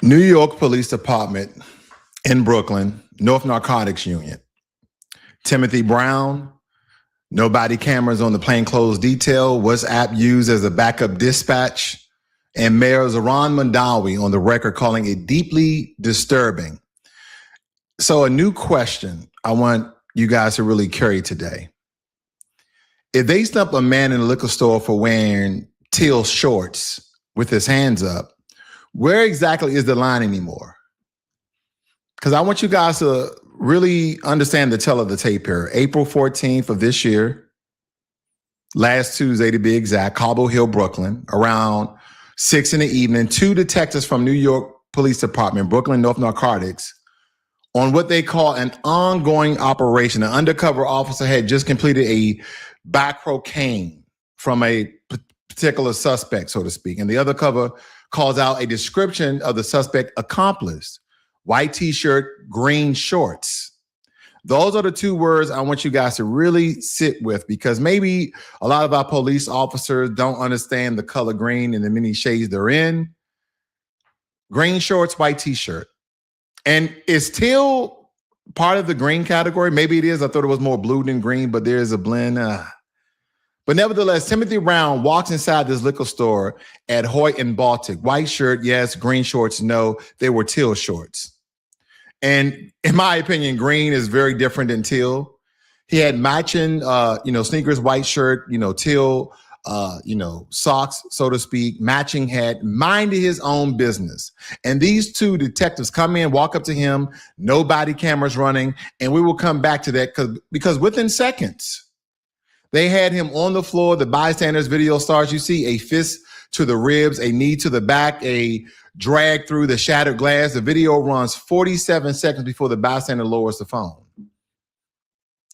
New York Police Department in Brooklyn, North Narcotics Unit. Timothy Brown, no body cameras on the plainclothes detail, WhatsApp used as a backup dispatch, and Mayor Zohran Mamdani on the record calling it deeply disturbing. So a new question I want you guys to really carry today. If they stump a man in a liquor store for wearing teal shorts with his hands up, where exactly is the line anymore? Because I want you guys to really understand the tell of the tape here. April 14th of this year, last Tuesday to be exact, Cobble Hill, Brooklyn, around 6 in the evening, 2 detectives from New York Police Department, Brooklyn North Narcotics, on what they call an ongoing operation. An undercover officer had just completed a back cocaine from a particular suspect, so to speak. And the undercover calls out a description of the suspect accomplice: white t-shirt, green shorts. Those are the 2 words I want you guys to really sit with, because maybe a lot of our police officers don't understand the color green and the many shades they're in. Green shorts, white t-shirt. And is teal part of the green category? Maybe it is. I thought it was more blue than green, but there is a blend. But nevertheless, Timothy Brown walks inside this liquor store at Hoyt and Baltic. White shirt, yes. Green shorts, no. They were teal shorts. And in my opinion, green is very different than teal. He had matching, sneakers, white shirt, teal, socks, so to speak, matching hat, minded his own business. And these 2 detectives come in, walk up to him, no body cameras running, and we will come back to that because within seconds, they had him on the floor. The bystanders video starts. You see a fist to the ribs, a knee to the back, a drag through the shattered glass. The video runs 47 seconds before the bystander lowers the phone,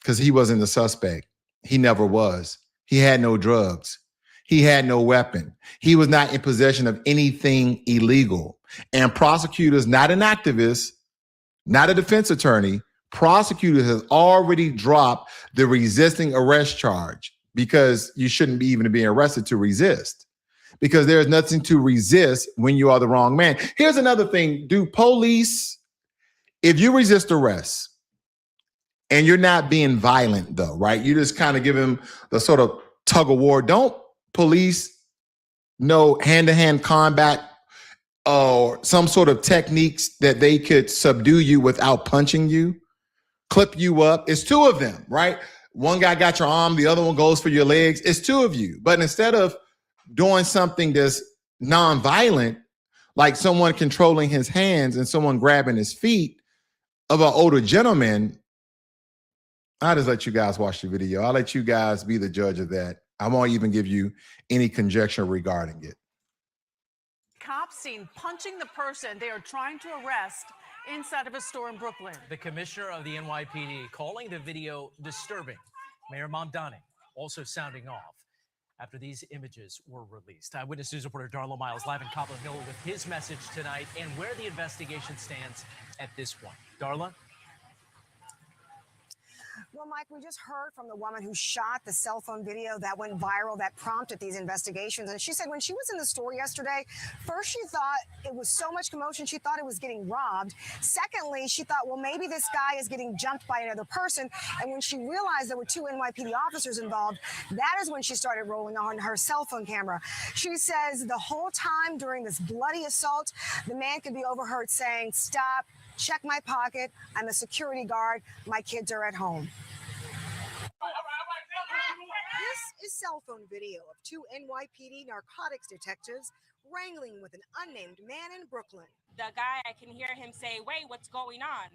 because he wasn't the suspect. He never was. He had no drugs. He had no weapon. He was not in possession of anything illegal. And prosecutors, not an activist, not a defense attorney, prosecutors has already dropped the resisting arrest charge, because you shouldn't be even being arrested to resist, because there's nothing to resist when you are the wrong man. Here's another thing. Do police, if you resist arrest and you're not being violent though, right? You just kind of give him the sort of tug of war. Don't police know hand-to-hand combat or some sort of techniques that they could subdue you without punching you? Clip you up. It's 2 of them, right? One guy got your arm, the other one goes for your legs. It's 2 of you. But instead of doing something that's non-violent, like someone controlling his hands and someone grabbing his feet of an older gentleman, I'll just let you guys watch the video. I'll let you guys be the judge of that. I won't even give you any conjecture regarding it. Cops seen punching the person they are trying to arrest inside of a store in Brooklyn. The commissioner of the NYPD calling the video disturbing. Mayor Mamdani also sounding off after these images were released. Eyewitness News reporter Darla Miles live in Cobble Hill with his message tonight and where the investigation stands at this point. Darla? Well, Mike, we just heard from the woman who shot the cell phone video that went viral that prompted these investigations. And she said when she was in the store yesterday, first she thought it was so much commotion, she thought it was getting robbed. Secondly, she thought, well, maybe this guy is getting jumped by another person. And when she realized there were 2 NYPD officers involved, that is when she started rolling on her cell phone camera. She says the whole time during this bloody assault, the man could be overheard saying, "Stop, check my pocket. I'm a security guard. My kids are at home." This is cell phone video of 2 NYPD narcotics detectives wrangling with an unnamed man in Brooklyn. The guy, I can hear him say, "Wait, what's going on?"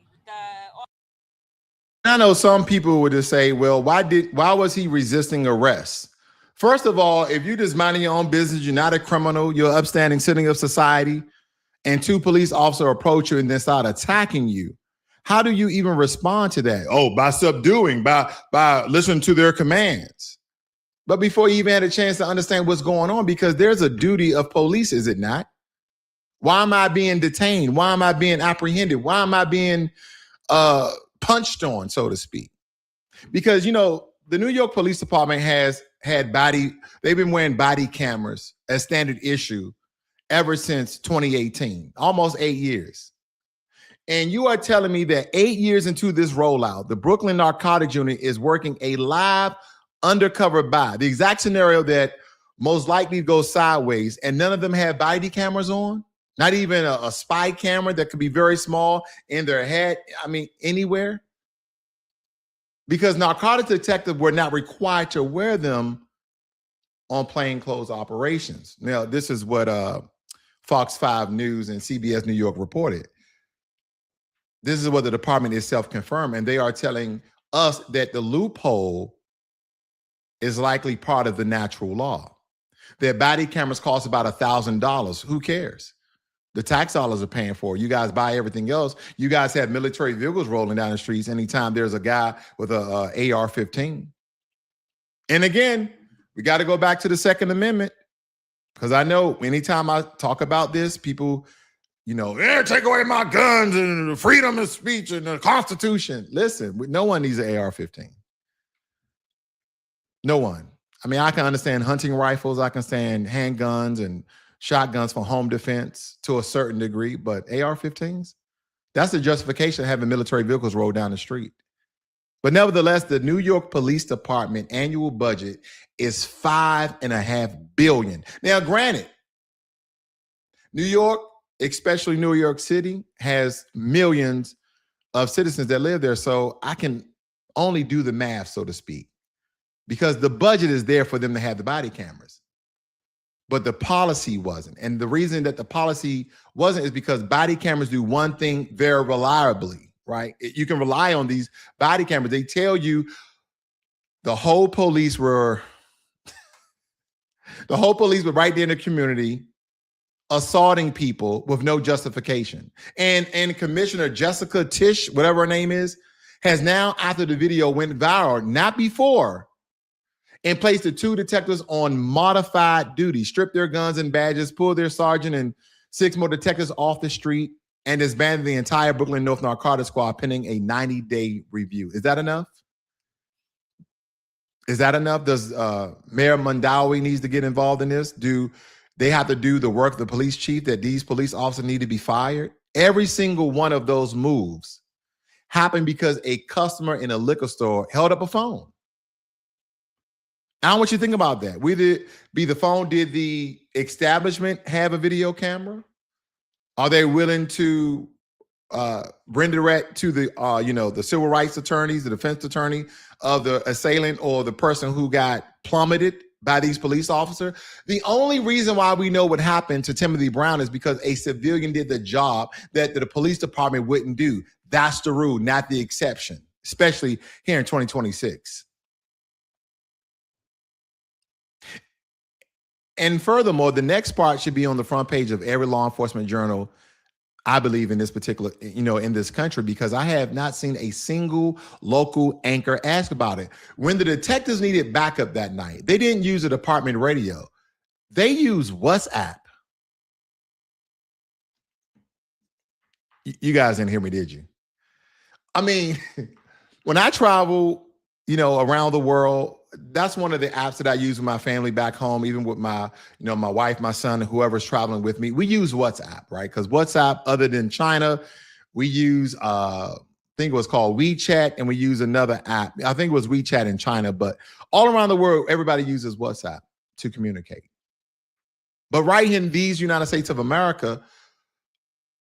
I know some people would just say, well, why was he resisting arrest? First of all, if you're just minding your own business, you're not a criminal, you're upstanding citizen of society, and 2 police officers approach you and then start attacking you, how do you even respond to that? Oh, by subduing, by listening to their commands. But before you even had a chance to understand what's going on, because there's a duty of police, is it not? Why am I being detained? Why am I being apprehended? Why am I being punched on, so to speak? Because, the New York Police Department has they've been wearing body cameras as standard issue ever since 2018, almost 8 years. And you are telling me that 8 years into this rollout, the Brooklyn Narcotics Unit is working a live undercover buy, the exact scenario that most likely goes sideways, and none of them have body cameras on? Not even a spy camera that could be very small in their head. I mean, anywhere. Because narcotics detectives were not required to wear them on plainclothes operations. Now, this is what Fox 5 News and CBS New York reported. This is what the department itself confirmed, and they are telling us that the loophole is likely part of the natural law. Their body cameras cost about $1,000. Who cares? The tax dollars are paying for it. You guys buy everything else. You guys have military vehicles rolling down the streets anytime there's a guy with a AR-15. And again, we got to go back to the Second Amendment, because I know anytime I talk about this, people, take away my guns and freedom of speech and the Constitution. Listen, no one needs an AR-15. No one. I mean, I can understand hunting rifles. I can understand handguns and shotguns for home defense to a certain degree, but AR-15s, that's the justification of having military vehicles roll down the street. But nevertheless, the New York Police Department annual budget is $5.5 billion. Now, granted, New York, especially New York City, has millions of citizens that live there. So I can only do the math, so to speak, because the budget is there for them to have the body cameras. But the policy wasn't. And the reason that the policy wasn't is because body cameras do one thing very reliably, right? You can rely on these body cameras. They tell you the whole police were right there in the community assaulting people with no justification. And Commissioner Jessica Tisch, whatever her name is, has now, after the video went viral, not before, and placed the two detectives on modified duty, stripped their guns and badges, pulled their sergeant and 6 more detectives off the street, and disbanded the entire Brooklyn North Narcotics Squad pending a 90-day review. Is that enough? Is that enough? Does Mayor Mamdani needs to get involved in this? Do they have to do the work of the police chief that these police officers need to be fired? Every single one of those moves happened because a customer in a liquor store held up a phone. I want you to think about that. The phone, did the establishment have a video camera? Are they willing to render it to the civil rights attorneys, the defense attorney of the assailant or the person who got plummeted by these police officers? The only reason why we know what happened to Timothy Brown is because a civilian did the job that the police department wouldn't do. That's the rule, not the exception, especially here in 2026. And furthermore, the next part should be on the front page of every law enforcement journal, I believe, in this particular, in this country, because I have not seen a single local anchor ask about it. When the detectives needed backup that night, they didn't use a department radio. They used WhatsApp. You guys didn't hear me, did you? I mean, when I travel, around the world, that's one of the apps that I use with my family back home, even with my, my wife, my son, whoever's traveling with me. We use WhatsApp, right? Because WhatsApp, other than China, we use, I think it was called WeChat, and we use another app. I think it was WeChat in China, but all around the world, everybody uses WhatsApp to communicate. But right in these United States of America,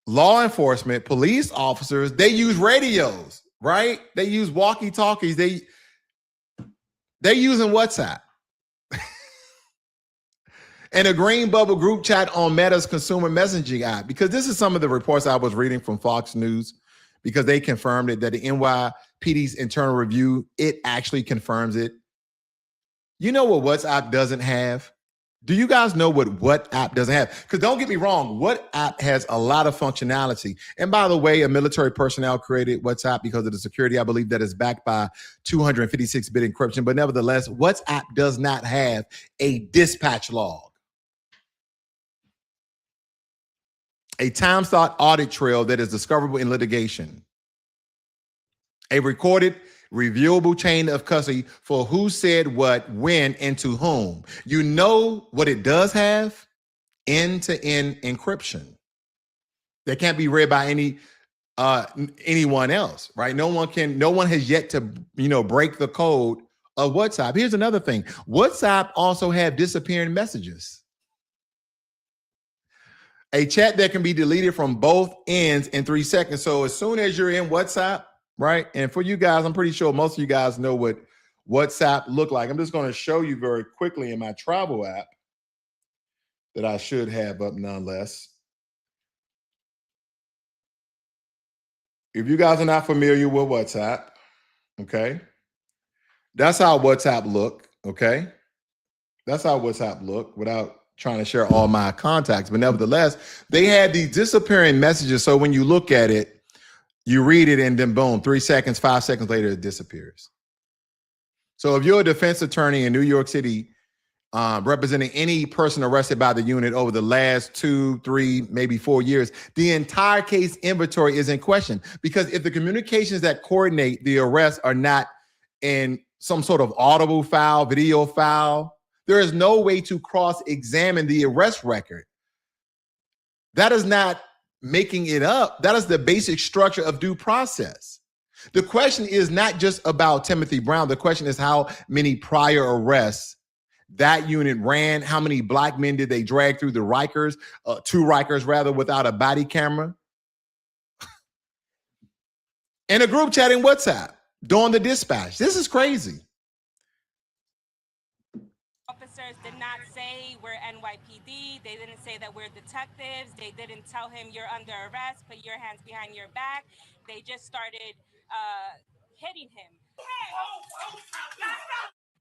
law enforcement, police officers, they use radios, right? They use walkie-talkies. They're using WhatsApp. And a green bubble group chat on Meta's consumer messaging app, because this is some of the reports I was reading from Fox News, because they confirmed it, that the NYPD's internal review, it actually confirms it. You know what WhatsApp doesn't have? Do you guys know what WhatsApp doesn't have? Because don't get me wrong, WhatsApp has a lot of functionality. And by the way, a military personnel created WhatsApp because of the security, I believe, that is backed by 256-bit encryption. But nevertheless, WhatsApp does not have a dispatch log, a time-slot audit trail that is discoverable in litigation, a recorded reviewable chain of custody for who said what, when, and to whom. You know what it does have? end-to-end encryption that can't be read by anyone else, right? No one has yet to, break the code of WhatsApp. Here's another thing. WhatsApp also have disappearing messages. A chat that can be deleted from both ends in 3 seconds. So as soon as you're in WhatsApp, right? And for you guys, I'm pretty sure most of you guys know what WhatsApp look like. I'm just going to show you very quickly in my travel app that I should have up nonetheless. If you guys are not familiar with WhatsApp, okay, that's how WhatsApp look, okay? That's how WhatsApp look without trying to share all my contacts. But nevertheless, they had these disappearing messages. So when you look at it, you read it and then boom, 3 seconds, 5 seconds later, it disappears. So if you're a defense attorney in New York City, representing any person arrested by the unit over the last 2, 3, maybe 4 years, the entire case inventory is in question, because if the communications that coordinate the arrest are not in some sort of audible file, video file, there is no way to cross-examine the arrest record. That is not making it up. That is the basic structure of due process. The question is not just about Timothy Brown. The question is how many prior arrests that unit ran. How many black men did they drag through the Rikers, 2 Rikers rather, without a body camera? And a group chat in WhatsApp during the dispatch. This is crazy. Officers did not say we're NYPD. They didn't say that we're detectives. They didn't tell him you're under arrest, put your hands behind your back. They just started hitting him.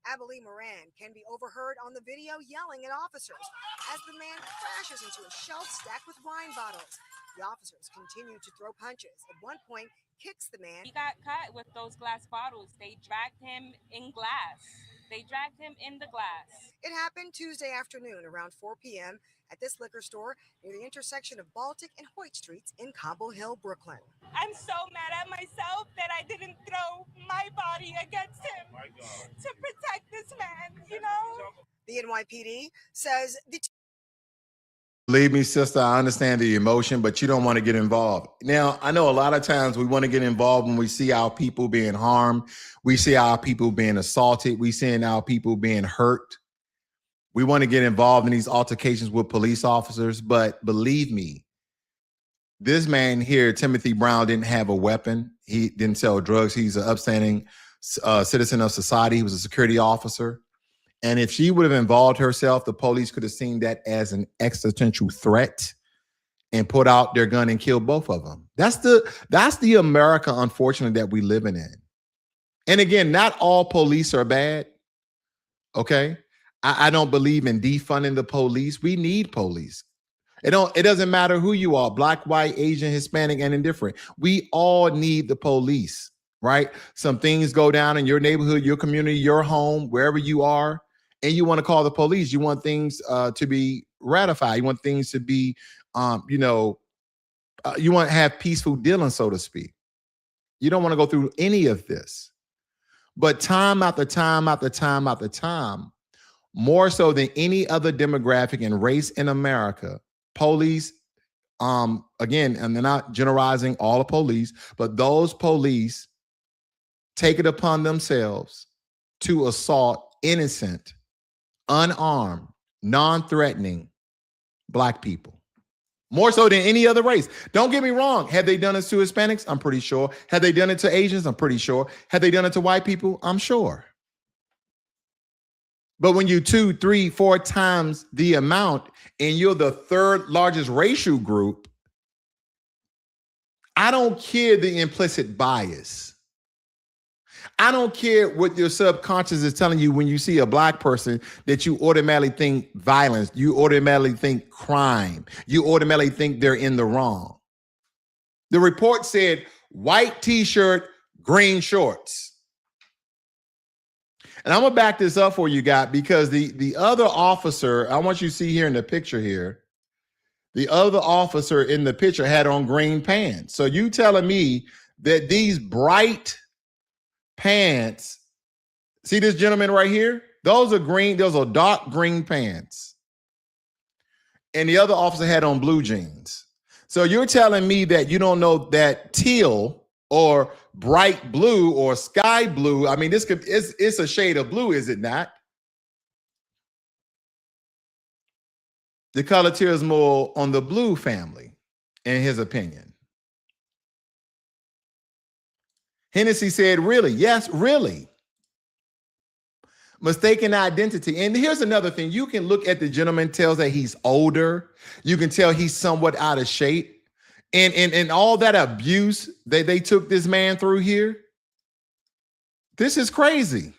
Abilene Moran can be overheard on the video yelling at officers as the man crashes into a shelf stacked with wine bottles. The officers continue to throw punches. At one point, kicks the man. He got caught with those glass bottles. They dragged him in glass. They dragged him in the glass. It happened Tuesday afternoon around 4 p.m. at this liquor store near the intersection of Baltic and Hoyt Streets in Cobble Hill, Brooklyn. I'm so mad at myself that I didn't throw my body against him to protect this man, The NYPD says the Believe me, sister, I understand the emotion, but you don't want to get involved. Now, I know a lot of times we want to get involved when we see our people being harmed. We see our people being assaulted. We see our people being hurt. We want to get involved in these altercations with police officers. But believe me, this man here, Timothy Brown, didn't have a weapon. He didn't sell drugs. He's an upstanding citizen of society. He was a security officer. And if she would have involved herself, the police could have seen that as an existential threat and put out their gun and killed both of them. That's the America, unfortunately, that we living in. And again, not all police are bad. Okay. I don't believe in defunding the police. We need police. It doesn't matter who you are, black, white, Asian, Hispanic, and indifferent. We all need the police, right? Some things go down in your neighborhood, your community, your home, wherever you are, and you want to call the police. You want things to be ratified. You want things to be, you want to have peaceful dealing, so to speak. You don't want to go through any of this. But time after time after time after time, more so than any other demographic and race in America, police, again, and they're not generalizing all the police, but those police take it upon themselves to assault innocent, unarmed, non-threatening black people. More so than any other race. Don't get me wrong. Have they done it to Hispanics? I'm pretty sure. Have they done it to Asians? I'm pretty sure. Have they done it to white people? I'm sure. But when you 2, 3, 4 times the amount and you're the 3rd largest racial group, I don't care the implicit bias. I don't care what your subconscious is telling you when you see a black person, that you automatically think violence, you automatically think crime, you automatically think they're in the wrong. The report said white t-shirt, green shorts. And I'm gonna back this up for you guys, because the other officer, I want you to see here in the picture here, the other officer in the picture had on green pants. So you telling me that these bright pants, see this gentleman right here? Those are green, those are dark green pants. and the other officer had on blue jeans. So you're telling me that you don't know that teal or bright blue or sky blue, I mean, it's a shade of blue, is it not? The color tears more on the blue family, in his opinion. Hennessy said, really? Yes, really. Mistaken identity. And here's another thing. You can look at the gentleman, tells that he's older. You can tell he's somewhat out of shape. And all that abuse that they took this man through here. This is crazy.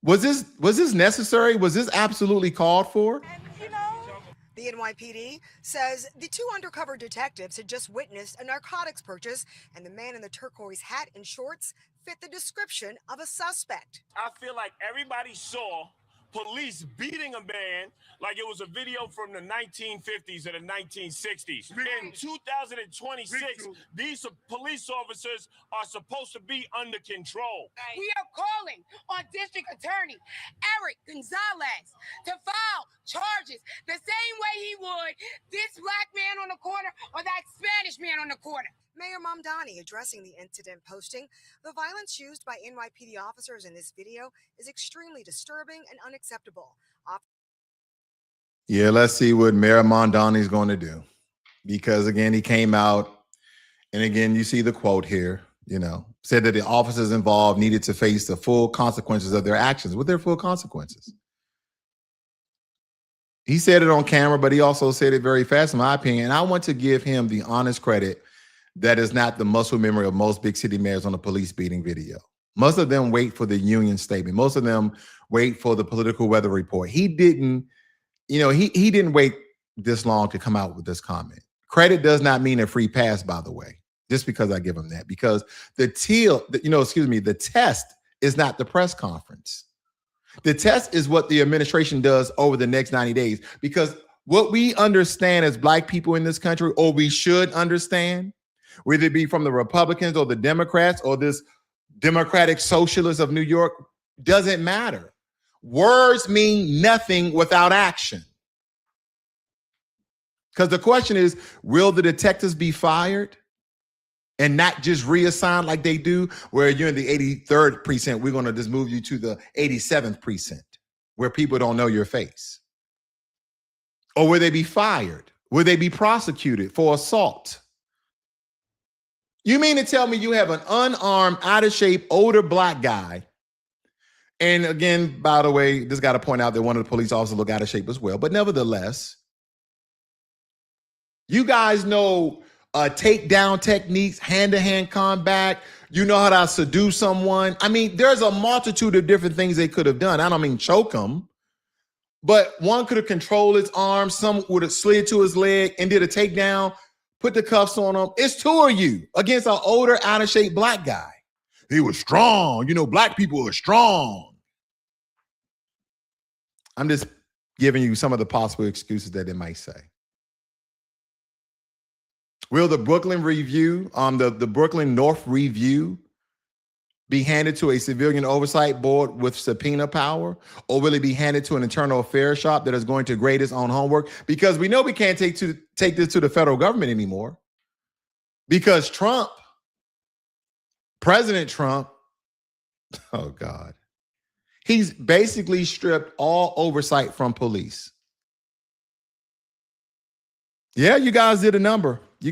Was this necessary? Was this absolutely called for? The NYPD says the two undercover detectives had just witnessed a narcotics purchase, and the man in the turquoise hat and shorts fit the description of a suspect. I feel like everybody saw police beating a man like it was a video from the 1950s or the 1960s. In 2026, these police officers are supposed to be under control. We are calling on District Attorney Eric Gonzalez to file charges the same way he would this black man on the corner or that Spanish man on the corner. Mayor Mamdani addressing the incident, posting, "The violence used by NYPD officers in this video is extremely disturbing and unacceptable." Yeah, let's see what Mayor Mamdani is going to do. Because again, he came out, and again, you see the quote here, said that the officers involved needed to face the full consequences of their actions. What are their full consequences? He said it on camera, but he also said it very fast, in my opinion. And I want to give him the honest credit that is not the muscle memory of most big city mayors on a police beating video. Most of them wait for the union statement. Most of them wait for the political weather report. He didn't, he didn't wait this long to come out with this comment. Credit does not mean a free pass, by the way, just because I give him that, because the test is not the press conference. The test is what the administration does over the next 90 days, because what we understand as black people in this country, or we should understand, whether it be from the Republicans or the Democrats or this Democratic Socialist of New York, doesn't matter. Words mean nothing without action. Because the question is, will the detectives be fired and not just reassigned like they do, where you're in the 83rd precinct, we're going to just move you to the 87th precinct, where people don't know your face? Or will they be fired? Will they be prosecuted for assault? You mean to tell me you have an unarmed, out of shape, older black guy? And again, by the way, just got to point out that one of the police officers look out of shape as well. But nevertheless, you guys know takedown techniques, hand-to-hand combat. You know how to seduce someone. I mean, there's a multitude of different things they could have done. I don't mean choke him, but one could have controlled his arm. Some would have slid to his leg and did a takedown, put the cuffs on him. It's two of you against an older, out-of-shape black guy. He was strong. Black people are strong. I'm just giving you some of the possible excuses that they might say. Will the Brooklyn Review, the Brooklyn North Review, be handed to a civilian oversight board with subpoena power? Or will it be handed to an internal affairs shop that is going to grade its own homework? Because we know we can't take this to the federal government anymore. Because President Trump, oh God, he's basically stripped all oversight from police. Yeah, you guys did a number. You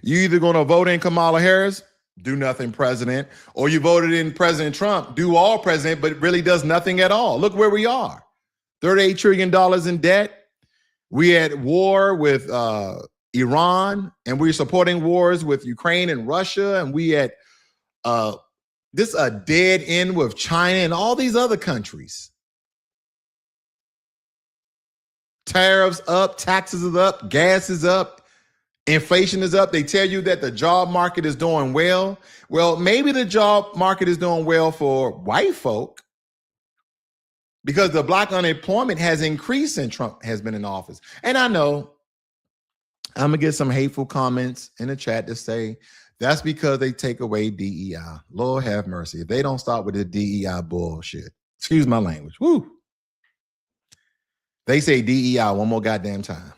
either going to vote in Kamala Harris, do nothing president, or you voted in President Trump, do all president, but really does nothing at all. Look where we are. $38 trillion in debt. We at war with Iran, and we're supporting wars with Ukraine and Russia, and we at this a dead end with China and all these other countries. Tariffs up, taxes is up, gas is up, inflation is up. They tell you that the job market is doing well. Well, maybe the job market is doing well for white folk because the black unemployment has increased since Trump has been in office. And I know I'm going to get some hateful comments in the chat to say that's because they take away DEI. Lord have mercy. If they don't stop with the DEI bullshit, excuse my language. Woo. They say DEI one more goddamn time.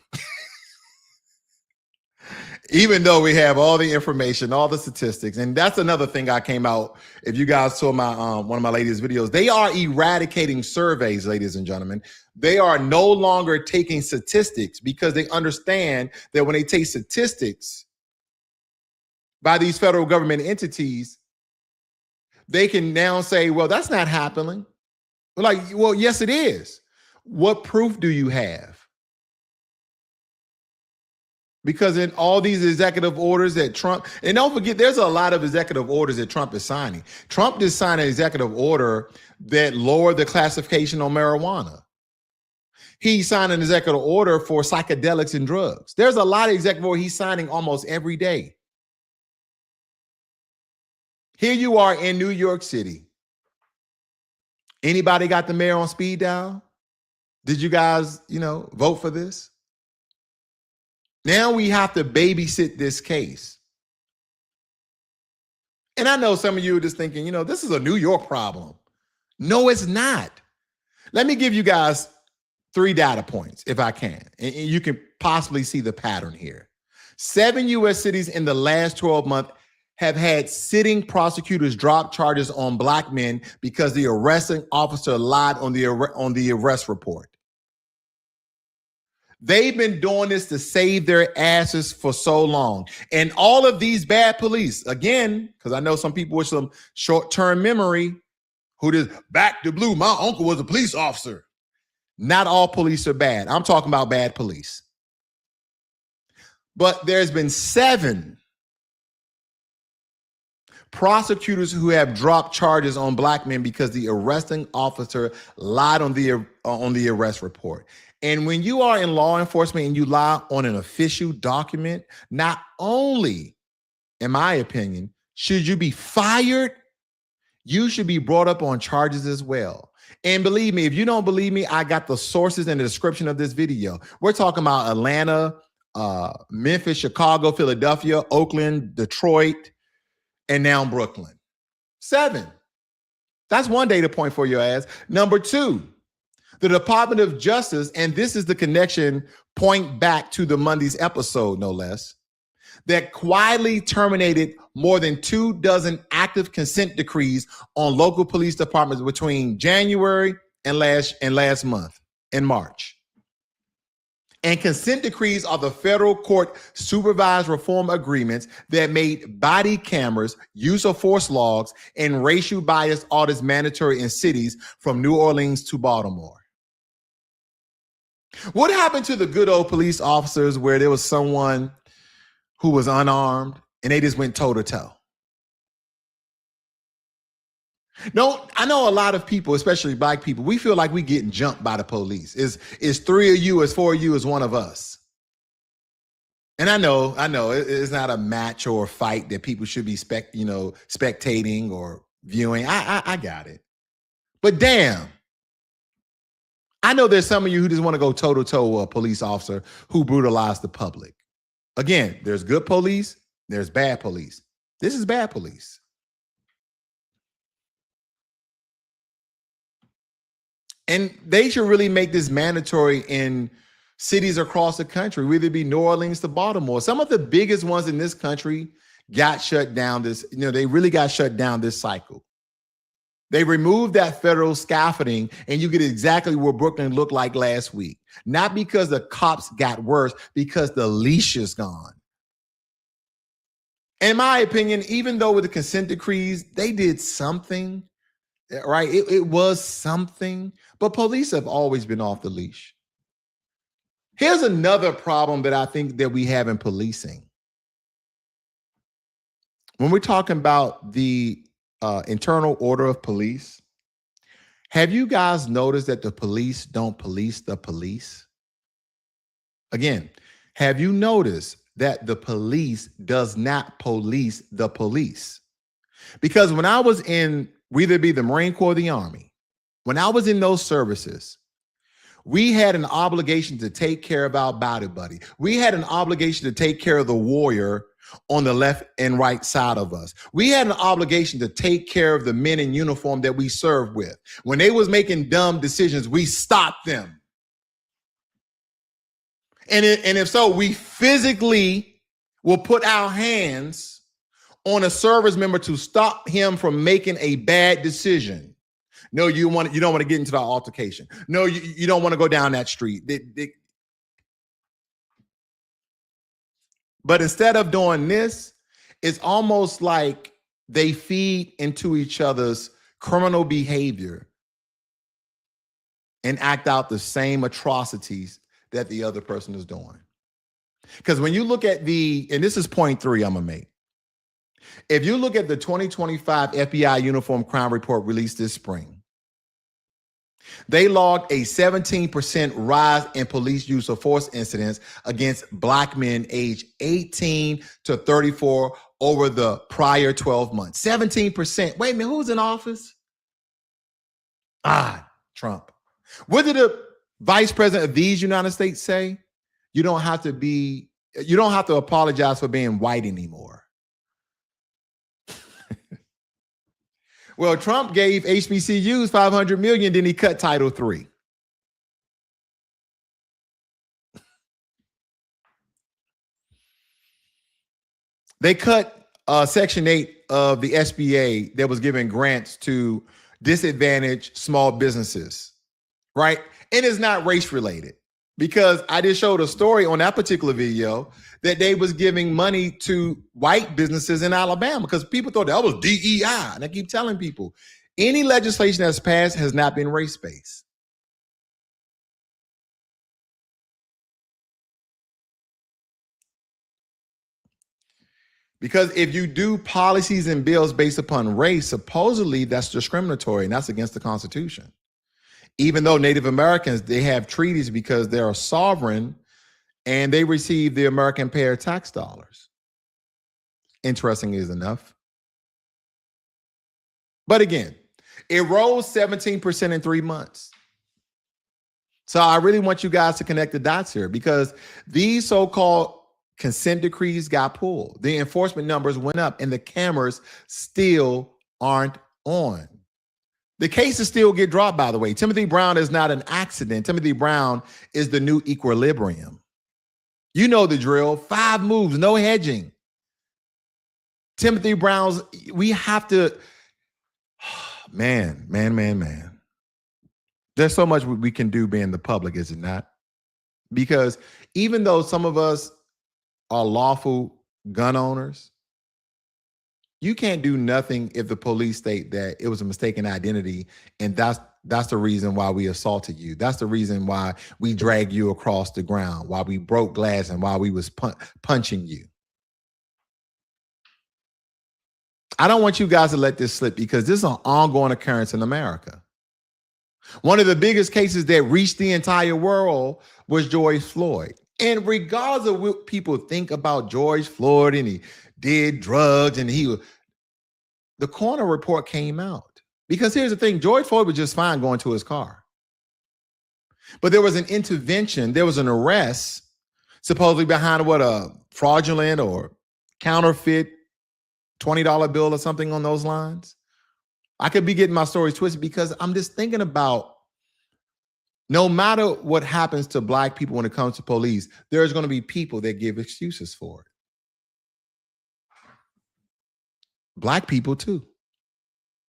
Even though we have all the information, all the statistics, and that's another thing I came out. If you guys saw my one of my latest videos, they are eradicating surveys, ladies and gentlemen. They are no longer taking statistics because they understand that when they take statistics by these federal government entities, they can now say, well, that's not happening. We're like, well, yes, it is. What proof do you have? Because in all these executive orders that Trump, and don't forget, there's a lot of executive orders that Trump is signing. Trump just signed an executive order that lowered the classification on marijuana. He signed an executive order for psychedelics and drugs. There's a lot of executive orders he's signing almost every day. Here you are in New York City. Anybody got the mayor on speed dial? Did you guys, vote for this? Now we have to babysit this case. And I know some of you are just thinking, this is a New York problem. No, it's not. Let me give you guys 3 data points, if I can, and you can possibly see the pattern here. 7 U.S. cities in the last 12 months have had sitting prosecutors drop charges on Black men because the arresting officer lied on the arrest report. They've been doing this to save their asses for so long. And all of these bad police, again, because I know some people with some short-term memory who just back to blue, my uncle was a police officer. Not all police are bad. I'm talking about bad police. But there's been 7 prosecutors who have dropped charges on Black men because the arresting officer lied on the arrest report. And when you are in law enforcement and you lie on an official document, not only, in my opinion, should you be fired, you should be brought up on charges as well. And believe me, if you don't believe me, I got the sources in the description of this video. We're talking about Atlanta, Memphis, Chicago, Philadelphia, Oakland, Detroit, and now Brooklyn. 7. That's one data point for your ass. Number 2. The Department of Justice, and this is the connection point back to the Monday's episode, no less, that quietly terminated more than 24 active consent decrees on local police departments between January and last month, in March. And consent decrees are the federal court supervised reform agreements that made body cameras, use of force logs, and racial bias audits mandatory in cities from New Orleans to Baltimore. What happened to the good old police officers where there was someone who was unarmed and they just went toe to toe? No, I know a lot of people, especially Black people, we feel like we getting jumped by the police. Is 3 of you, is 4 of you, is one of us. And I know it's not a match or a fight that people should be spectating or viewing. I got it. But damn. I know there's some of you who just want to go toe-to-toe with a police officer who brutalized the public. Again, there's good police, there's bad police. This is bad police. And they should really make this mandatory in cities across the country, whether it be New Orleans to Baltimore. Some of the biggest ones in this country got shut down they really got shut down this cycle. They removed that federal scaffolding and you get exactly what Brooklyn looked like last week. Not because the cops got worse, because the leash is gone. In my opinion, even though with the consent decrees, they did something, right? It was something, but police have always been off the leash. Here's another problem that I think that we have in policing. When we're talking about the internal order of police, have you guys noticed that the police don't police the police? Again, have you noticed that the police does not police the police? Because when I was in, whether it be the Marine Corps or the Army, when I was in those services, we had an obligation to take care of our body buddy. We had an obligation to take care of the warrior on the left and right side of us. We had an obligation to take care of the men in uniform that we served with. When they was making dumb decisions, we stopped them. And if so, we physically will put our hands on a service member to stop him from making a bad decision. No, you don't want to get into the altercation. No, you don't want to go down that street. But instead of doing this, it's almost like they feed into each other's criminal behavior and act out the same atrocities that the other person is doing. Because when you look at and this is point 3 I'm going to make. If you look at the 2025 FBI Uniform Crime Report released this spring, they logged a 17% rise in police use of force incidents against Black men aged 18 to 34 over the prior 12 months. 17%. Wait a minute, who's in office? Trump. What did the vice president of these United States say? You don't have to apologize for being white anymore. Well, Trump gave HBCUs $500 million, then he cut Title III. They cut Section 8 of the SBA that was giving grants to disadvantaged small businesses, right? And it's not race related, because I just showed a story on that particular video that they was giving money to white businesses in Alabama because people thought that was DEI. And I keep telling people, any legislation that's passed has not been race-based. Because if you do policies and bills based upon race, supposedly that's discriminatory and that's against the Constitution. Even though Native Americans, they have treaties because they're a sovereign and they receive the American payer tax dollars. Interesting is enough. But again, it rose 17% in 3 months. So I really want you guys to connect the dots here, because these so-called consent decrees got pulled. The enforcement numbers went up and the cameras still aren't on. The cases still get dropped, by the way. Timothy Brown is not an accident. Timothy Brown is the new equilibrium. You know the drill. 5 moves, no hedging. Timothy Brown's, we have to, man. There's so much we can do being the public, is it not? Because even though some of us are lawful gun owners, you can't do nothing if the police state that it was a mistaken identity, and that's the reason why we assaulted you. That's the reason why we dragged you across the ground, why we broke glass, and why we was punching you. I don't want you guys to let this slip, because this is an ongoing occurrence in America. One of the biggest cases that reached the entire world was George Floyd. And regardless of what people think about George Floyd, and he did drugs, and the coroner report came out. Because here's the thing, George Floyd was just fine going to his car. But there was an intervention, there was an arrest, supposedly behind a fraudulent or counterfeit $20 bill or something on those lines. I could be getting my stories twisted, because I'm just thinking about, no matter what happens to Black people when it comes to police, there's going to be people that give excuses for it. Black people too.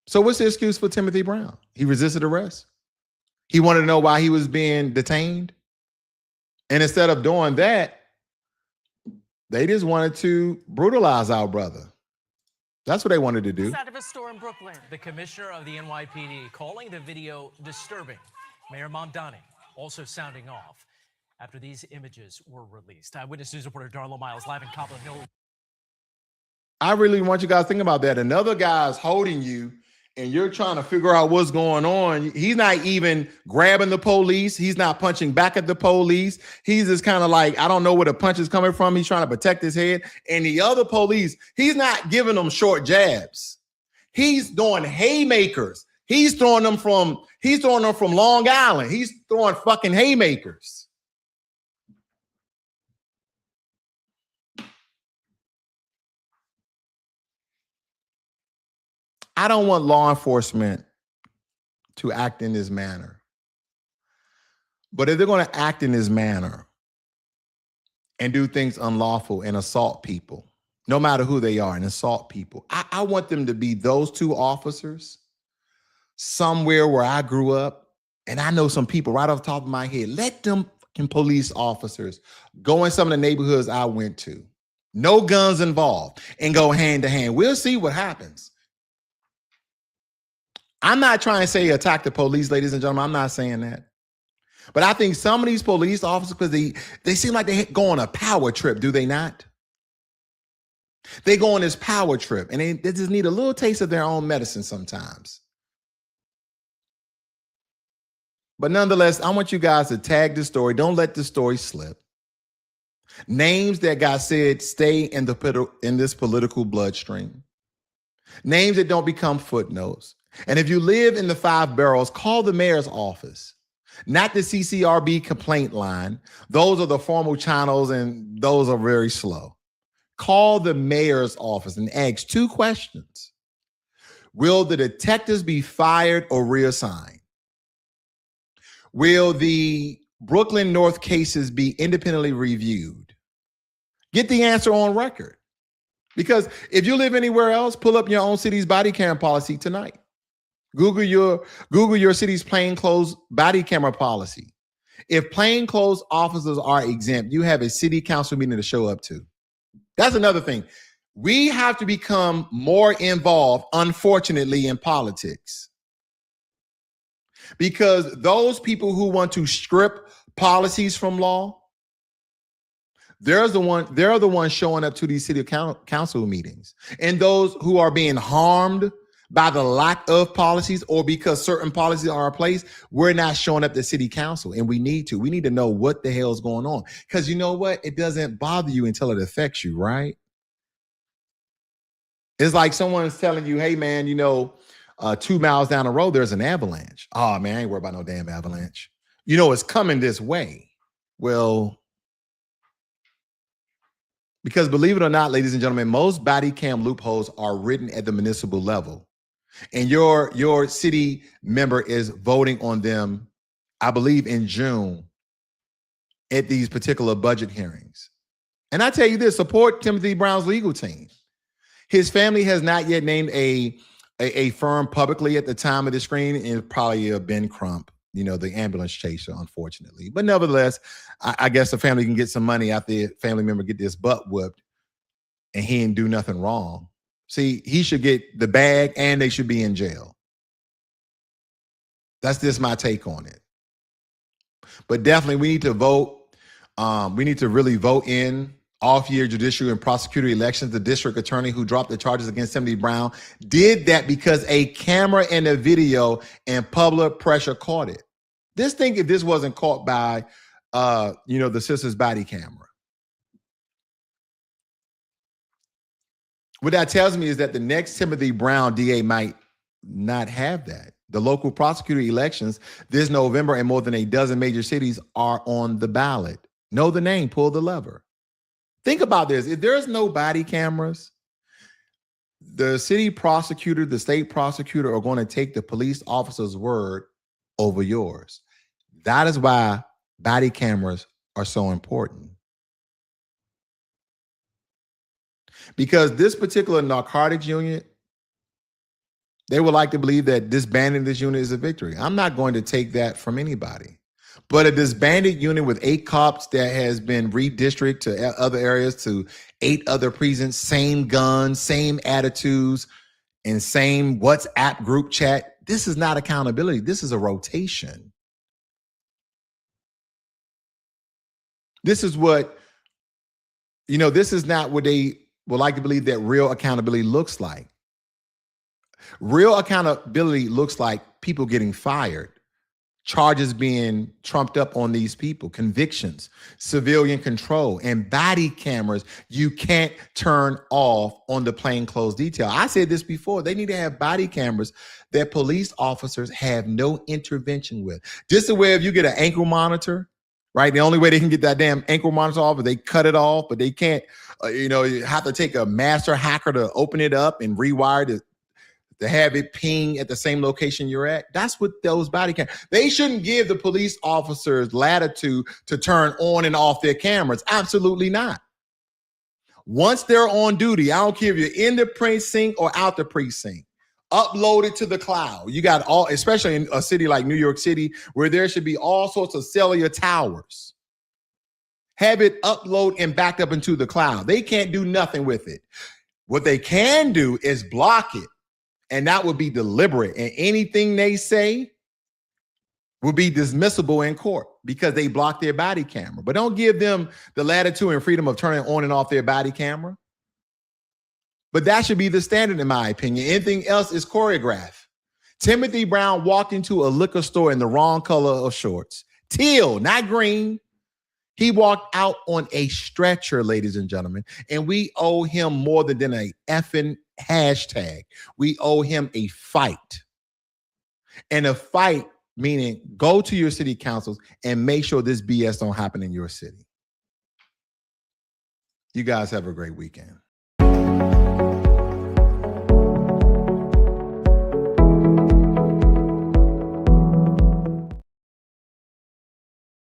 So what's the excuse for Timothy Brown? He resisted arrest. He wanted to know why he was being detained. And instead of doing that, they just wanted to brutalize our brother. That's what they wanted to do. Out of a store in Brooklyn. The commissioner of the NYPD calling the video disturbing. Mayor Mamdani also sounding off after these images were released. Eyewitness News reporter Darla Miles live in Cobble Hill. I really want you guys to think about that. Another guy's holding you and you're trying to figure out what's going on. He's not even grabbing the police. He's not punching back at the police. He's just kind of like, I don't know where the punch is coming from. He's trying to protect his head. And the other police, he's not giving them short jabs. He's doing haymakers. He's throwing them from Long Island. He's throwing fucking haymakers. I don't want law enforcement to act in this manner. But if they're going to act in this manner, and do things unlawful and assault people, no matter who they are, and assault people. I want them to be those two officers somewhere where I grew up. And I know some people right off the top of my head. Let them fucking police officers go in some of the neighborhoods I went to. No guns involved, and go hand to hand. We'll see what happens. I'm not trying to say attack the police, ladies and gentlemen. I'm not saying that. But I think some of these police officers, because they seem like they go on a power trip, do they not? They go on this power trip, and they just need a little taste of their own medicine sometimes. But nonetheless, I want you guys to tag the story. Don't let the story slip. Names that got said stay in this political bloodstream. Names that don't become footnotes. And if you live in the 5 boroughs, call the mayor's office, not the CCRB complaint line. Those are the formal channels, and those are very slow. Call the mayor's office and ask 2 questions. Will the detectives be fired or reassigned? Will the Brooklyn North cases be independently reviewed? Get the answer on record. Because if you live anywhere else, pull up your own city's body cam policy tonight. Google your city's plainclothes body camera policy. If plainclothes officers are exempt, you have a city council meeting to show up to. That's another thing. We have to become more involved, unfortunately, in politics. Because those people who want to strip policies from law, they're the ones showing up to these city council meetings. And those who are being harmed by the lack of policies, or because certain policies are in place, we're not showing up to city council, and we need to. We need to know what the hell is going on. Because you know what? It doesn't bother you until it affects you, right? It's like someone's telling you, hey, man, 2 miles down the road, there's an avalanche. Oh, man, I ain't worried about no damn avalanche. It's coming this way. Well, because believe it or not, ladies and gentlemen, most body cam loopholes are written at the municipal level. And your city member is voting on them, I believe, in June at these particular budget hearings. And I tell you this, support Timothy Brown's legal team. His family has not yet named a firm publicly at the time of the screen, and it's probably Ben Crump, the ambulance chaser, unfortunately. But nevertheless, I guess the family can get some money after the family member get this butt whooped and he didn't do nothing wrong. See, he should get the bag and they should be in jail. That's just my take on it. But definitely we need to vote. We need to really vote in off-year judicial and prosecutor elections. The district attorney who dropped the charges against Timothy Brown did that because a camera and a video and public pressure caught it. Just think if this wasn't caught by, the sister's body camera. What that tells me is that the next Timothy Brown DA might not have that. The local prosecutor elections this November in more than a dozen major cities are on the ballot. Know the name, pull the lever. Think about this. If there's no body cameras, the city prosecutor, the state prosecutor are going to take the police officer's word over yours. That is why body cameras are so important. Because this particular narcotics unit, they would like to believe that disbanding this unit is a victory. I'm not going to take that from anybody. But a disbanded unit with 8 cops that has been redistricted to other areas, to 8 other precincts, same guns, same attitudes, and same WhatsApp group chat. This is not accountability. This is a rotation. This is what, this is not what they would like to believe that real accountability looks like. Real accountability looks like people getting fired, charges being trumped up on these people, convictions, civilian control, and body cameras you can't turn off on the plainclothes detail. I said this before. They need to have body cameras that police officers have no intervention with. Just the way if you get an ankle monitor, right? The only way they can get that damn ankle monitor off is they cut it off, but they can't, you have to take a master hacker to open it up and rewire to have it ping at the same location you're at. That's what those body cameras. They shouldn't give the police officers latitude to turn on and off their cameras. Absolutely not. Once they're on duty, I don't care if you're in the precinct or out the precinct, upload it to the cloud. You got all, especially in a city like New York City, where there should be all sorts of cellular towers. Have it upload and backed up into the cloud. They can't do nothing with it. What they can do is block it. And that would be deliberate. And anything they say would be dismissible in court because they block their body camera. But don't give them the latitude and freedom of turning on and off their body camera. But that should be the standard, in my opinion. Anything else is choreographed. Timothy Brown walked into a liquor store in the wrong color of shorts. Teal, not green. He walked out on a stretcher, ladies and gentlemen. And we owe him more than a effing hashtag. We owe him a fight. And a fight meaning go to your city councils and make sure this BS don't happen in your city. You guys have a great weekend.